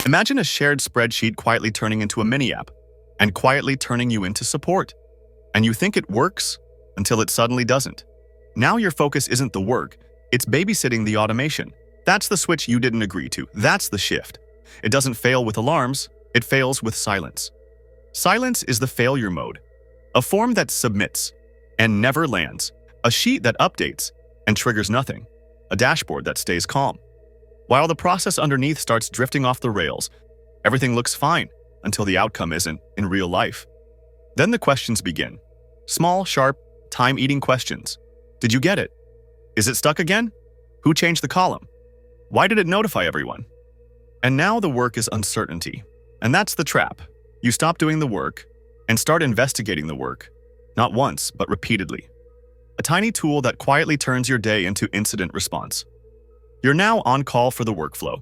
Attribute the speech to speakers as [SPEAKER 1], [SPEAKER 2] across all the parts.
[SPEAKER 1] Imagine a shared spreadsheet quietly turning into a mini-app and quietly turning you into support. And you think it works until it suddenly doesn't. Now your focus isn't the work, it's babysitting the automation. That's the switch you didn't agree to. That's the shift. It doesn't fail with alarms, it fails with silence. Silence is the failure mode. A form that submits and never lands. A sheet that updates and triggers nothing. A dashboard that stays calm. While the process underneath starts drifting off the rails, everything looks fine until the outcome isn't in real life. Then the questions begin. Small, sharp, time-eating questions. Did you get it? Is it stuck again? Who changed the column? Why did it notify everyone? And now the work is uncertainty. And that's the trap. You stop doing the work and start investigating the work. Not once, but repeatedly. A tiny tool that quietly turns your day into incident response. You're now on call for the workflow.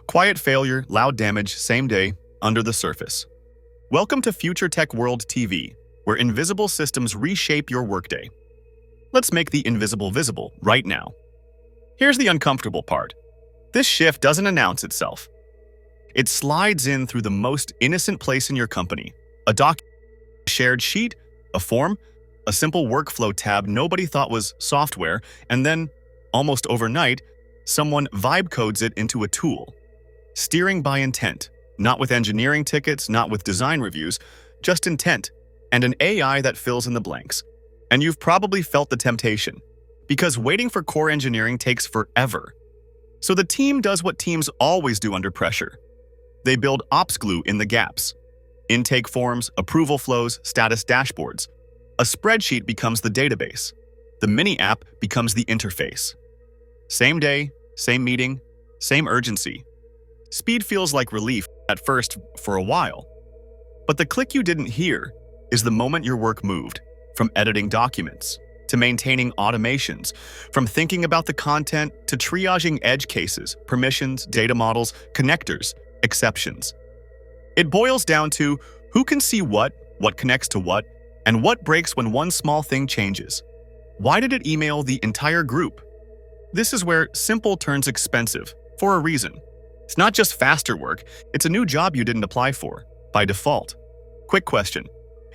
[SPEAKER 1] Quiet failure, loud damage, same day, under the surface. Welcome to FutureTech World TV, where invisible systems reshape your workday. Let's make the invisible visible right now. Here's the uncomfortable part. This shift doesn't announce itself. It slides in through the most innocent place in your company. A shared sheet, a form, a simple workflow tab nobody thought was software, and then, almost overnight, someone vibe codes it into a tool. Steering by intent, not with engineering tickets, not with design reviews, just intent, and an AI that fills in the blanks. And you've probably felt the temptation, because waiting for core engineering takes forever. So the team does what teams always do under pressure. They build ops glue in the gaps. Intake forms, approval flows, status dashboards. A spreadsheet becomes the database. The mini app becomes the interface. Same day, same meeting, same urgency. Speed feels like relief at first for a while. But the click you didn't hear is the moment your work moved, from editing documents to maintaining automations, from thinking about the content to triaging edge cases, permissions, data models, connectors, exceptions. It boils down to who can see what connects to what, and what breaks when one small thing changes. Why did it email the entire group? This is where simple turns expensive, for a reason. It's not just faster work, it's a new job you didn't apply for, by default. Quick question.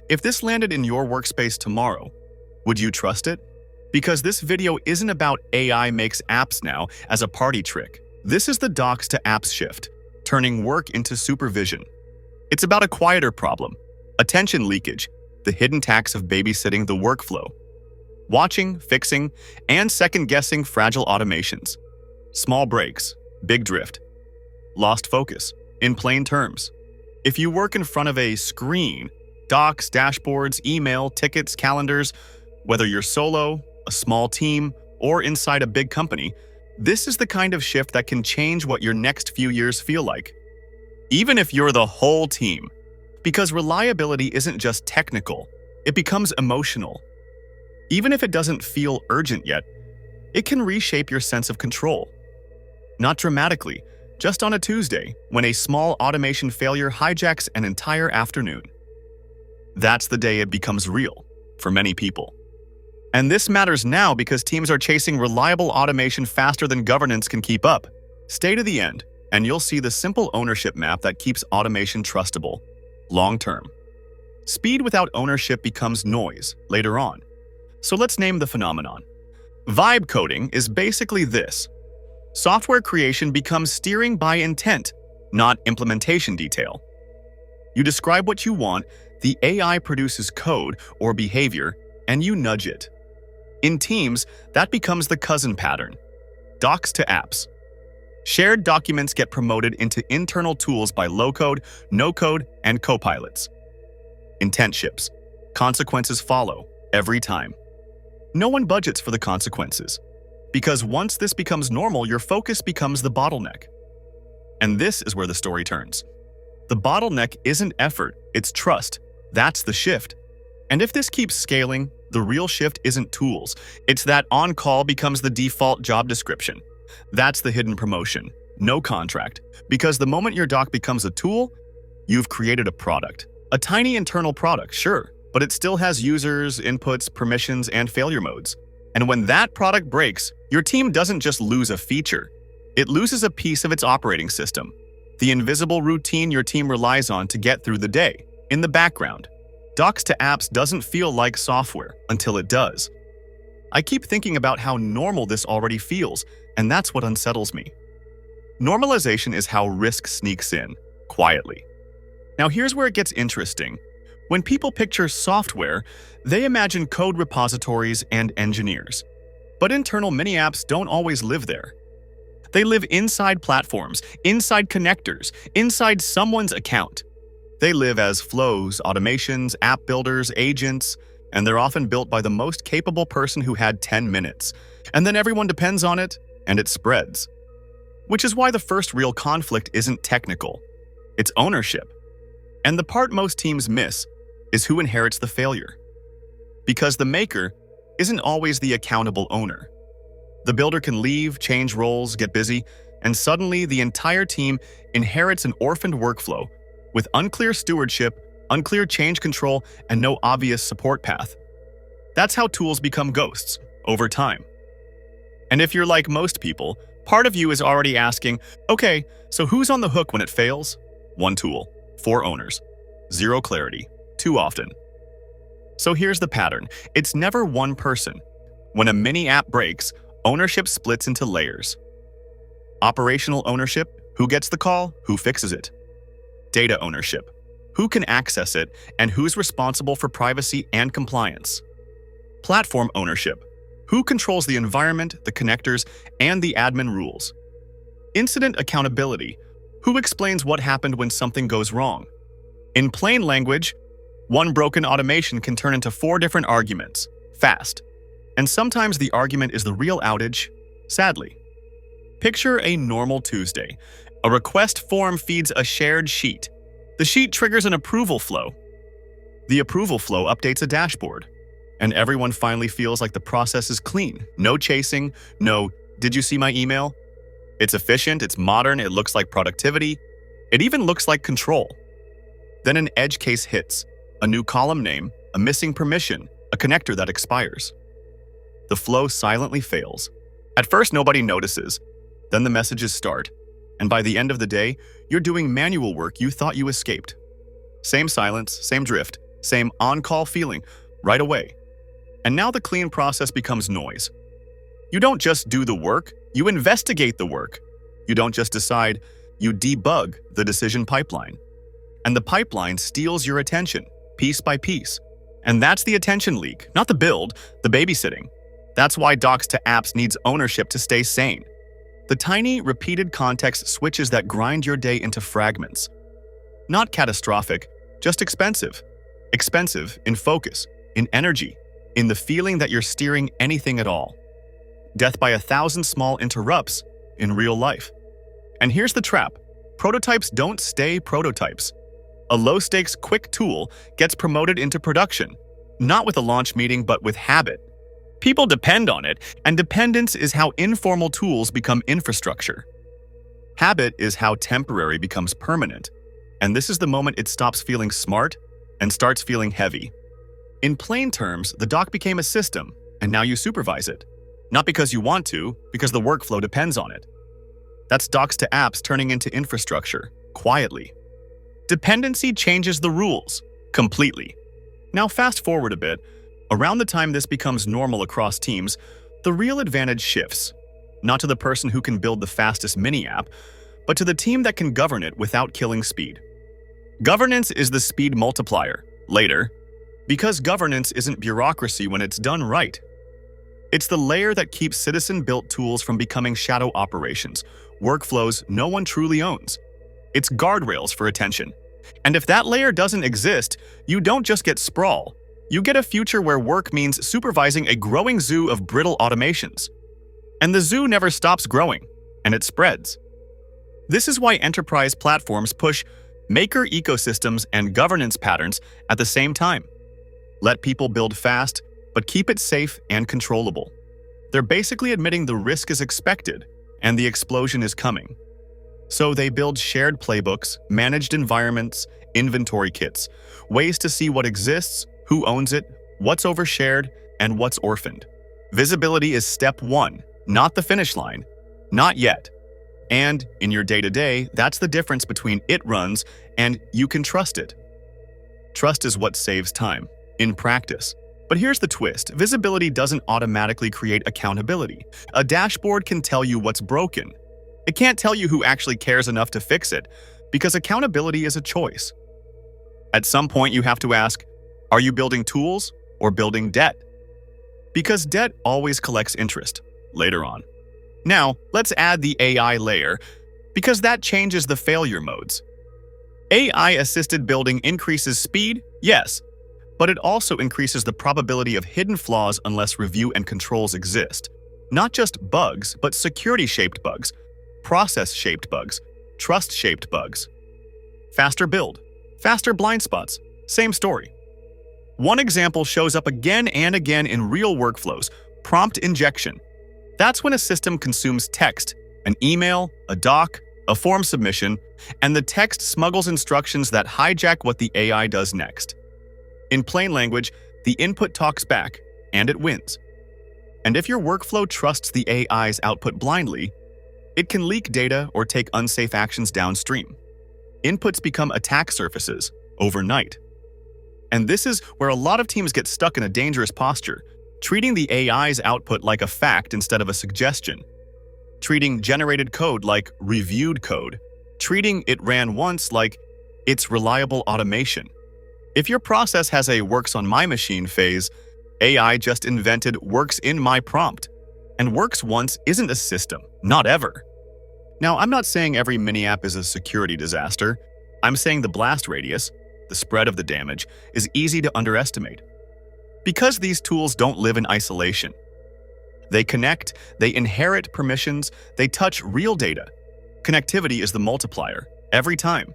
[SPEAKER 1] If this landed in your workspace tomorrow, would you trust it? Because this video isn't about AI makes apps now as a party trick. This is the docs to apps shift, turning work into supervision. It's about a quieter problem, attention leakage, the hidden tax of babysitting the workflow. Watching, fixing, and second-guessing fragile automations. Small breaks, big drift. Lost focus. In plain terms, if you work in front of a screen, docs, dashboards, email, tickets, calendars, whether you're solo, a small team, or inside a big company, this is the kind of shift that can change what your next few years feel like. Even if you're the whole team. Because reliability isn't just technical, it becomes emotional. Even if it doesn't feel urgent yet, it can reshape your sense of control. Not dramatically, just on a Tuesday, when a small automation failure hijacks an entire afternoon. That's the day it becomes real, for many people. And this matters now because teams are chasing reliable automation faster than governance can keep up. Stay to the end, and you'll see the simple ownership map that keeps automation trustable, long-term. Speed without ownership becomes noise later on. So let's name the phenomenon. Vibe coding is basically this. Software creation becomes steering by intent, not implementation detail. You describe what you want, the AI produces code or behavior, and you nudge it. In teams, that becomes the cousin pattern. Docs to apps. Shared documents get promoted into internal tools by low-code, no-code, and copilots. Intent ships. Consequences follow, every time. No one budgets for the consequences. Because once this becomes normal, your focus becomes the bottleneck. And this is where the story turns. The bottleneck isn't effort, it's trust. That's the shift. And if this keeps scaling, the real shift isn't tools. It's that on-call becomes the default job description. That's the hidden promotion. No contract. Because the moment your doc becomes a tool, you've created a product. A tiny internal product, sure, but it still has users, inputs, permissions, and failure modes. And when that product breaks, your team doesn't just lose a feature. It loses a piece of its operating system. the invisible routine your team relies on to get through the day, in the background. Docs to apps doesn't feel like software until it does. I keep thinking about how normal this already feels, and that's what unsettles me. Normalization is how risk sneaks in, quietly. Now here's where it gets interesting. When people picture software, they imagine code repositories and engineers. But internal mini-apps don't always live there. They live inside platforms, inside connectors, inside someone's account. They live as flows, automations, app builders, agents, and they're often built by the most capable person who had 10 minutes. And then everyone depends on it, and it spreads. Which is why the first real conflict isn't technical. It's ownership. And the part most teams miss is who inherits the failure. Because the maker isn't always the accountable owner. The builder can leave, change roles, get busy, and suddenly the entire team inherits an orphaned workflow with unclear stewardship, unclear change control, and no obvious support path. That's how tools become ghosts, over time. And if you're like most people, part of you is already asking, okay, so who's on the hook when it fails? One tool, 4 owners, 0 clarity, too often. So here's the pattern. It's never one person. When a mini app breaks, ownership splits into layers. Operational ownership, who gets the call, who fixes it. Data ownership, who can access it, and who's responsible for privacy and compliance. Platform ownership, who controls the environment, the connectors, and the admin rules. Incident accountability, who explains what happened when something goes wrong. In plain language, one broken automation can turn into 4 different arguments, fast. And sometimes the argument is the real outage, sadly. Picture a normal Tuesday. A request form feeds a shared sheet. The sheet triggers an approval flow. The approval flow updates a dashboard. And everyone finally feels like the process is clean. No chasing, no, did you see my email? It's efficient, it's modern, it looks like productivity. It even looks like control. Then an edge case hits. A new column name, a missing permission, a connector that expires. The flow silently fails. At first, nobody notices. Then the messages start. And by the end of the day, you're doing manual work you thought you escaped. Same silence, same drift, same on-call feeling, right away. And now the clean process becomes noise. You don't just do the work, you investigate the work. You don't just decide, you debug the decision pipeline. And the pipeline steals your attention, piece by piece. And that's the attention leak, not the build, the babysitting. That's why docs to apps needs ownership to stay sane. The tiny, repeated context switches that grind your day into fragments. Not catastrophic, just expensive. Expensive in focus, in energy, in the feeling that you're steering anything at all. Death by 1,000 small interrupts in real life. And here's the trap. Prototypes don't stay prototypes. A low-stakes, quick tool gets promoted into production, not with a launch meeting, but with habit. People depend on it, and dependence is how informal tools become infrastructure. Habit is how temporary becomes permanent, and this is the moment it stops feeling smart and starts feeling heavy. In plain terms, the doc became a system, and now you supervise it. Not because you want to, because the workflow depends on it. That's docs to apps turning into infrastructure, quietly. Dependency changes the rules, completely. Now fast forward a bit. Around the time this becomes normal across teams, the real advantage shifts. Not to the person who can build the fastest mini-app, but to the team that can govern it without killing speed. Governance is the speed multiplier, later, because governance isn't bureaucracy when it's done right. It's the layer that keeps citizen-built tools from becoming shadow operations, workflows no one truly owns. It's guardrails for attention. And if that layer doesn't exist, you don't just get sprawl. You get a future where work means supervising a growing zoo of brittle automations. And the zoo never stops growing, and it spreads. This is why enterprise platforms push maker ecosystems and governance patterns at the same time. Let people build fast, but keep it safe and controllable. They're basically admitting the risk is expected, and the explosion is coming. So they build shared playbooks, managed environments, inventory kits, ways to see what exists, who owns it, what's overshared, and what's orphaned. Visibility is step 1, not the finish line. Not yet. And in your day-to-day, that's the difference between it runs and you can trust it. Trust is what saves time, in practice. But here's the twist. Visibility doesn't automatically create accountability. A dashboard can tell you what's broken. It can't tell you who actually cares enough to fix it, because accountability is a choice. At some point, you have to ask, are you building tools or building debt? Because debt always collects interest later on. Now, let's add the AI layer, because that changes the failure modes. AI-assisted building increases speed, yes, but it also increases the probability of hidden flaws unless review and controls exist. Not just bugs, but security-shaped bugs, process-shaped bugs, trust-shaped bugs. Faster build, faster blind spots, same story. One example shows up again and again in real workflows: prompt injection. That's when a system consumes text, an email, a doc, a form submission, and the text smuggles instructions that hijack what the AI does next. In plain language, the input talks back, and it wins. And if your workflow trusts the AI's output blindly, it can leak data or take unsafe actions downstream. Inputs become attack surfaces overnight. And this is where a lot of teams get stuck in a dangerous posture, treating the AI's output like a fact instead of a suggestion, treating generated code like reviewed code, treating it ran once like it's reliable automation. If your process has a works on my machine phase, AI just invented works in my prompt. And works once isn't a system, not ever. Now, I'm not saying every mini app is a security disaster. I'm saying the blast radius, the spread of the damage, is easy to underestimate. Because these tools don't live in isolation. They connect, they inherit permissions, they touch real data. Connectivity is the multiplier, every time.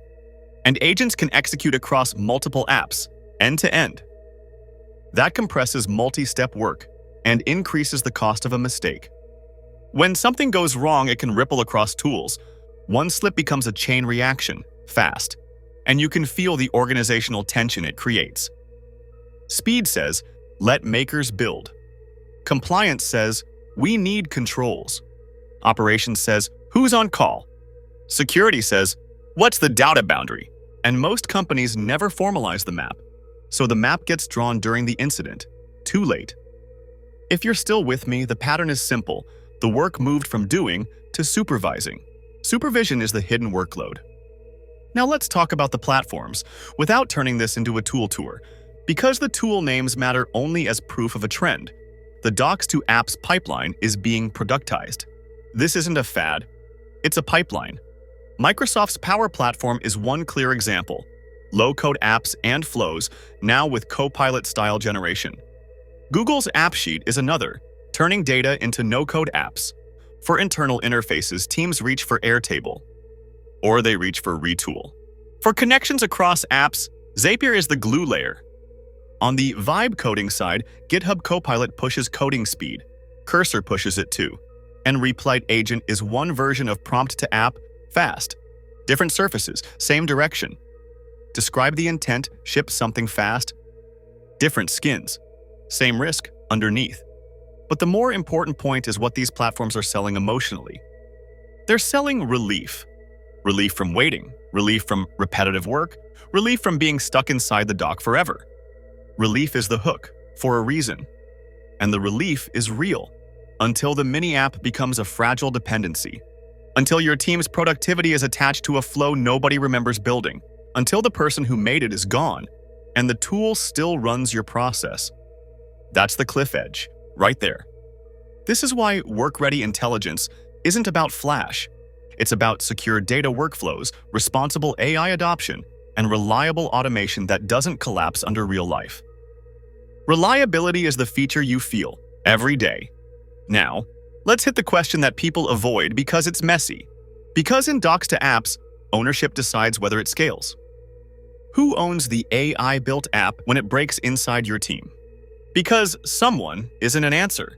[SPEAKER 1] And agents can execute across multiple apps, end to end. That compresses multi-step work and increases the cost of a mistake. When something goes wrong, it can ripple across tools. One slip becomes a chain reaction, fast, and you can feel the organizational tension it creates. Speed says, let makers build. Compliance says, we need controls. Operations says, who's on call? Security says, what's the data boundary? And most companies never formalize the map, so the map gets drawn during the incident, too late. If you're still with me, the pattern is simple. The work moved from doing to supervising. Supervision is the hidden workload. Now let's talk about the platforms, without turning this into a tool tour. Because the tool names matter only as proof of a trend, the Docs to Apps pipeline is being productized. This isn't a fad, it's a pipeline. Microsoft's Power Platform is one clear example. Low-code apps and flows, now with Copilot style generation. Google's AppSheet is another, turning data into no-code apps. For internal interfaces, teams reach for Airtable, or they reach for Retool. For connections across apps, Zapier is the glue layer. On the vibe coding side, GitHub Copilot pushes coding speed. Cursor pushes it too. And Replit agent is one version of prompt to app, fast. Different surfaces, same direction. Describe the intent, ship something fast. Different skins, same risk underneath. But the more important point is what these platforms are selling emotionally. They're selling relief. Relief from waiting, relief from repetitive work, relief from being stuck inside the dock forever. Relief is the hook, for a reason. And the relief is real, until the mini app becomes a fragile dependency. Until your team's productivity is attached to a flow nobody remembers building. Until the person who made it is gone, and the tool still runs your process. That's the cliff edge, right there. This is why work-ready intelligence isn't about flash. It's about secure data workflows, responsible AI adoption, and reliable automation that doesn't collapse under real life. Reliability is the feature you feel every day. Now, let's hit the question that people avoid because it's messy. Because in Docs to Apps, ownership decides whether it scales. Who owns the AI-built app when it breaks inside your team? Because someone isn't an answer.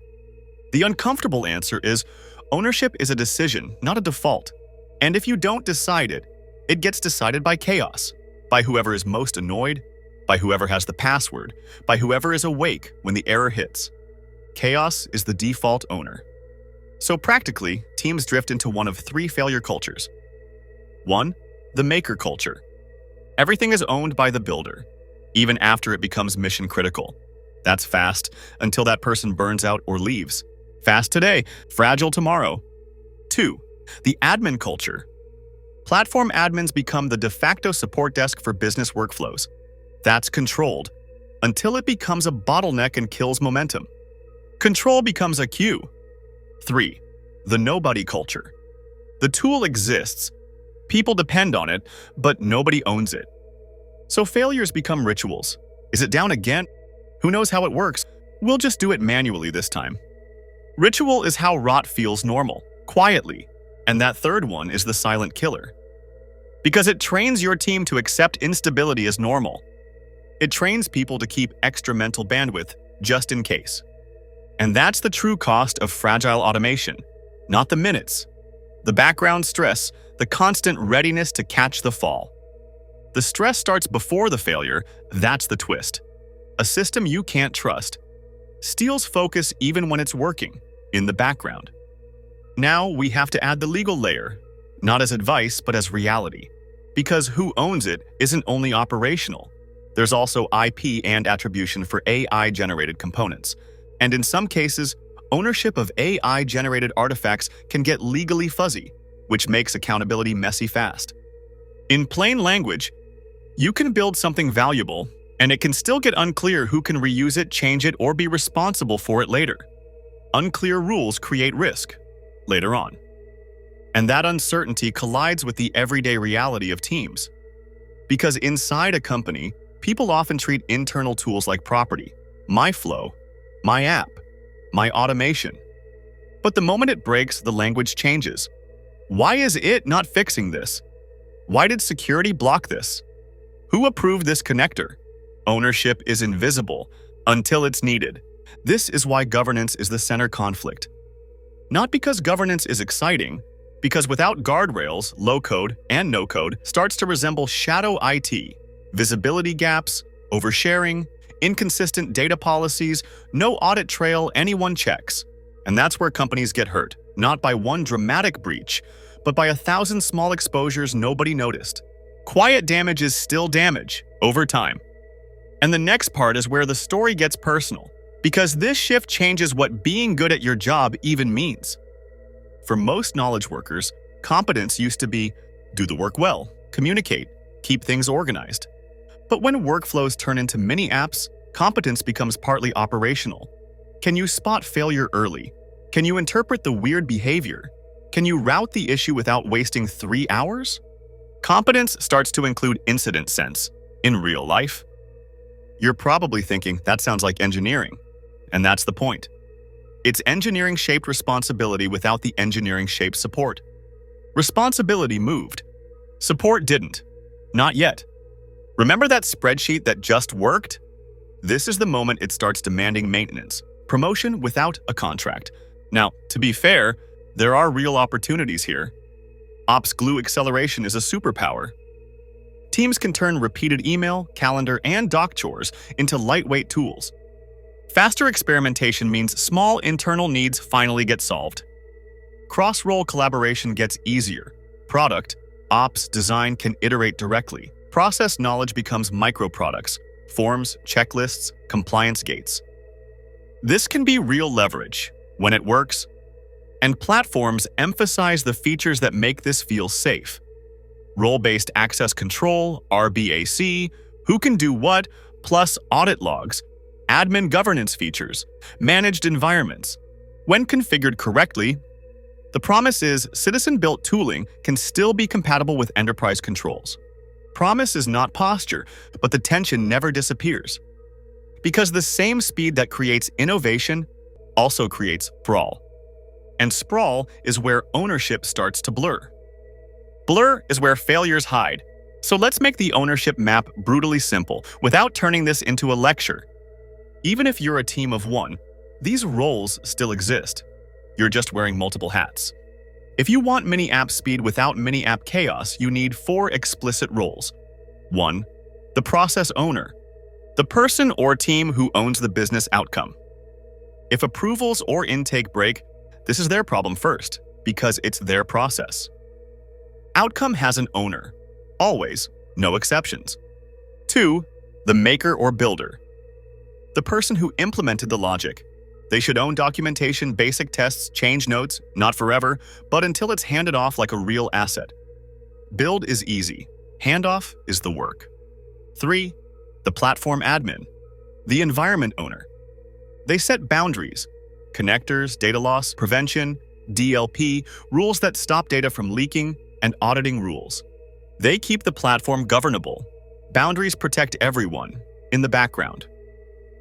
[SPEAKER 1] The uncomfortable answer is ownership is a decision, not a default. And if you don't decide it, it gets decided by chaos, by whoever is most annoyed, by whoever has the password, by whoever is awake when the error hits. Chaos is the default owner. So practically, teams drift into one of three failure cultures. 1. The maker culture. Everything is owned by the builder, even after it becomes mission critical. That's fast until that person burns out or leaves. Fast today, fragile tomorrow. 2. The admin culture. Platform admins become the de facto support desk for business workflows. That's controlled until it becomes a bottleneck and kills momentum. Control becomes a cue. 3. The nobody culture. The tool exists. People depend on it, but nobody owns it. So failures become rituals. Is it down again? Who knows how it works? We'll just do it manually this time. Ritual is how rot feels normal, quietly. And that third one is the silent killer. Because it trains your team to accept instability as normal. It trains people to keep extra mental bandwidth, just in case. And that's the true cost of fragile automation. Not the minutes. The background stress, the constant readiness to catch the fall. The stress starts before the failure, that's the twist. A system you can't trust steals focus even when it's working, in the background. Now we have to add the legal layer, not as advice but as reality. Because who owns it isn't only operational. There's also IP and attribution for AI-generated components. And in some cases, ownership of AI-generated artifacts can get legally fuzzy, which makes accountability messy fast. In plain language, you can build something valuable, and it can still get unclear who can reuse it, change it, or be responsible for it later. Unclear rules create risk later on. And that uncertainty collides with the everyday reality of teams. Because inside a company, people often treat internal tools like property, my flow, my app, my automation. But the moment it breaks, the language changes. Why is it not fixing this? Why did security block this? Who approved this connector? Ownership is invisible until it's needed. This is why governance is the center conflict. Not because governance is exciting, because without guardrails, low-code and no-code starts to resemble shadow IT, visibility gaps, oversharing, inconsistent data policies, no audit trail anyone checks. And that's where companies get hurt, not by one dramatic breach, but by 1,000 small exposures nobody noticed. Quiet damage is still damage, over time. And the next part is where the story gets personal, because this shift changes what being good at your job even means. For most knowledge workers, competence used to be do the work well, communicate, keep things organized. But when workflows turn into mini apps, competence becomes partly operational. Can you spot failure early? Can you interpret the weird behavior? Can you route the issue without wasting 3 hours? Competence starts to include incident sense in real life. You're probably thinking, that sounds like engineering. And that's the point. It's engineering-shaped responsibility without the engineering-shaped support. Responsibility moved. Support didn't. Not yet. Remember that spreadsheet that just worked? This is the moment it starts demanding maintenance. Promotion without a contract. Now, to be fair, there are real opportunities here. Ops glue acceleration is a superpower. Teams can turn repeated email, calendar, and doc chores into lightweight tools. Faster experimentation means small internal needs finally get solved. Cross-role collaboration gets easier. Product, ops, design can iterate directly. Process knowledge becomes microproducts, forms, checklists, compliance gates. This can be real leverage when it works, and platforms emphasize the features that make this feel safe. Role-based access control, RBAC, who can do what, plus audit logs, admin governance features, managed environments. When configured correctly, the promise is citizen-built tooling can still be compatible with enterprise controls. Promise is not posture, but the tension never disappears. Because the same speed that creates innovation also creates sprawl. And sprawl is where ownership starts to blur. Blur is where failures hide. So let's make the ownership map brutally simple without turning this into a lecture. Even if you're a team of one, these roles still exist. You're just wearing multiple hats. If you want mini-app speed without mini-app chaos, you need 4 explicit roles. 1. The process owner. The person or team who owns the business outcome. If approvals or intake break, This is their problem first, because it's their process. Outcome has an owner. Always, no exceptions. 2. The maker or builder. The person who implemented the logic. They should own documentation, basic tests, change notes, not forever, but until it's handed off like a real asset. Build is easy. Handoff is the work. 3. The platform admin. The environment owner. They set boundaries, connectors, data loss, prevention, DLP, rules that stop data from leaking, and auditing rules. They keep the platform governable. Boundaries protect everyone, in the background.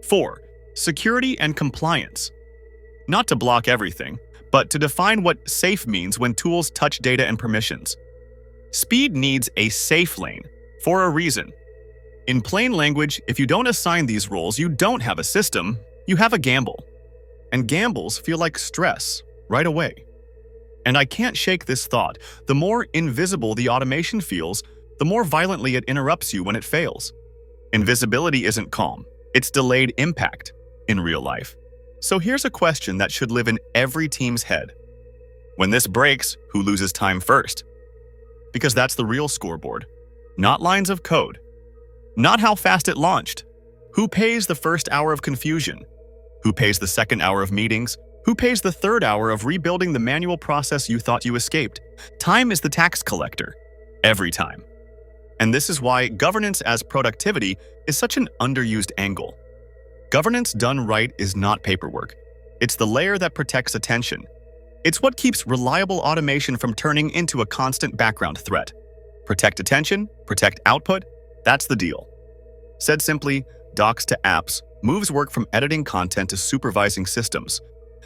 [SPEAKER 1] 4. Security and compliance. Not to block everything, but to define what safe means when tools touch data and permissions. Speed needs a safe lane, for a reason. In plain language, if you don't assign these roles, you don't have a system, you have a gamble. And gambles feel like stress, right away. And I can't shake this thought. The more invisible the automation feels, the more violently it interrupts you when it fails. Invisibility isn't calm, it's delayed impact in real life. So here's a question that should live in every team's head. When this breaks, who loses time first? Because that's the real scoreboard. Not lines of code. Not how fast it launched. Who pays the first hour of confusion? Who pays the second hour of meetings? Who pays the third hour of rebuilding the manual process you thought you escaped? Time is the tax collector. Every time. And this is why governance as productivity is such an underused angle. Governance done right is not paperwork. It's the layer that protects attention. It's what keeps reliable automation from turning into a constant background threat. Protect attention, protect output, that's the deal. Said simply, docs to apps moves work from editing content to supervising systems.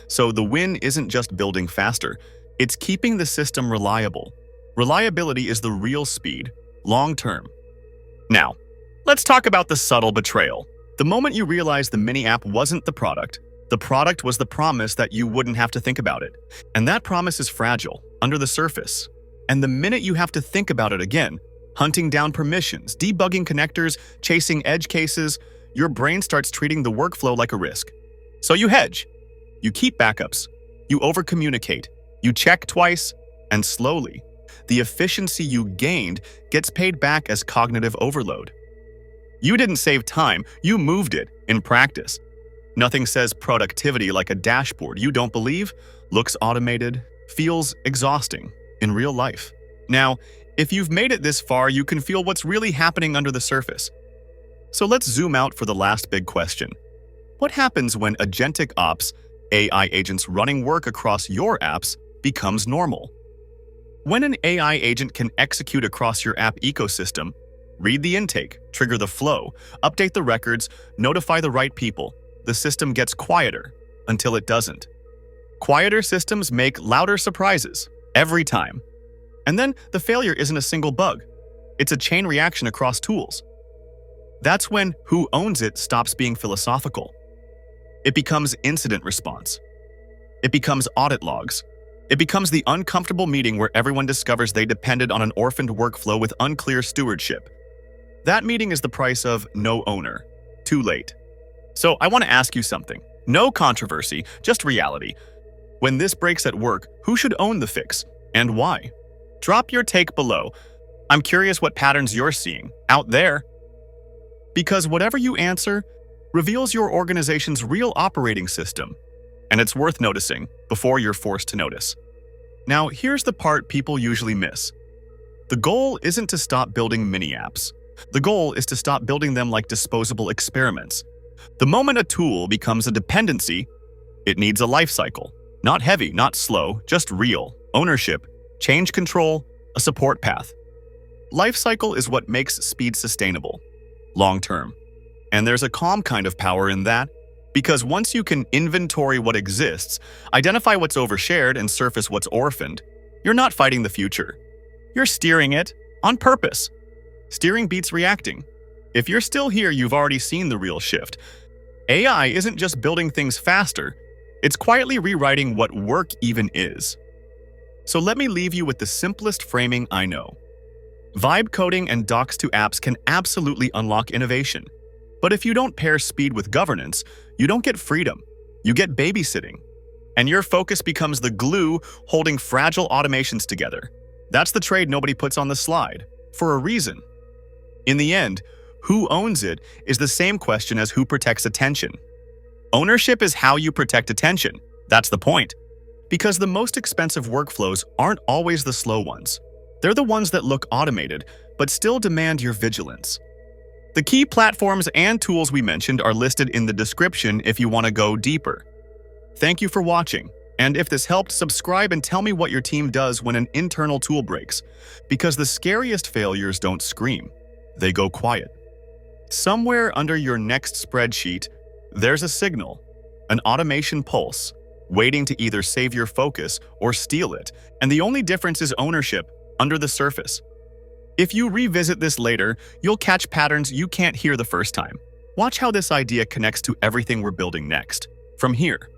[SPEAKER 1] So the win isn't just building faster, it's keeping the system reliable. Reliability is the real speed, long term. Now, let's talk about the subtle betrayal. The moment you realize the mini app wasn't the product was the promise that you wouldn't have to think about it. And that promise is fragile, under the surface. And the minute you have to think about it again, hunting down permissions, debugging connectors, chasing edge cases, your brain starts treating the workflow like a risk. So you hedge. You keep backups. You overcommunicate. You check twice, and slowly, the efficiency you gained gets paid back as cognitive overload. You didn't save time, you moved it in practice. Nothing says productivity like a dashboard you don't believe, looks automated, feels exhausting in real life. Now, if you've made it this far, you can feel what's really happening under the surface. So let's zoom out for the last big question. What happens when agentic ops, AI agents running work across your apps, becomes normal? When an AI agent can execute across your app ecosystem, read the intake, trigger the flow, update the records, notify the right people, the system gets quieter until it doesn't. Quieter systems make louder surprises every time. And then the failure isn't a single bug. It's a chain reaction across tools. That's when who owns it stops being philosophical. It becomes incident response. It becomes audit logs. It becomes the uncomfortable meeting where everyone discovers they depended on an orphaned workflow with unclear stewardship. That meeting is the price of no owner. Too late. So I want to ask you something. No controversy, just reality. When this breaks at work, who should own the fix and why? Drop your take below. I'm curious what patterns you're seeing out there. Because whatever you answer reveals your organization's real operating system, and it's worth noticing before you're forced to notice. Now, here's the part people usually miss. The goal isn't to stop building mini apps. The goal is to stop building them like disposable experiments. The moment a tool becomes a dependency, it needs a life cycle. Not heavy, not slow, just real. Ownership, change control, a support path. Life cycle is what makes speed sustainable, long term. And there's a calm kind of power in that, because once you can inventory what exists, identify what's overshared and surface what's orphaned, you're not fighting the future. You're steering it on purpose. Steering beats reacting. If you're still here, you've already seen the real shift. AI isn't just building things faster, it's quietly rewriting what work even is. So let me leave you with the simplest framing I know. Vibe coding and docs to apps can absolutely unlock innovation. But if you don't pair speed with governance, you don't get freedom, you get babysitting. and your focus becomes the glue holding fragile automations together. That's the trade nobody puts on the slide, for a reason. In the end, who owns it is the same question as who protects attention. Ownership is how you protect attention. That's the point. Because the most expensive workflows aren't always the slow ones. They're the ones that look automated, but still demand your vigilance. The key platforms and tools we mentioned are listed in the description if you want to go deeper. Thank you for watching, and if this helped, subscribe and tell me what your team does when an internal tool breaks, because the scariest failures don't scream, they go quiet. Somewhere under your next spreadsheet, there's a signal, an automation pulse, waiting to either save your focus or steal it, and the only difference is ownership under the surface. If you revisit this later, you'll catch patterns you can't hear the first time. Watch how this idea connects to everything we're building next. From here.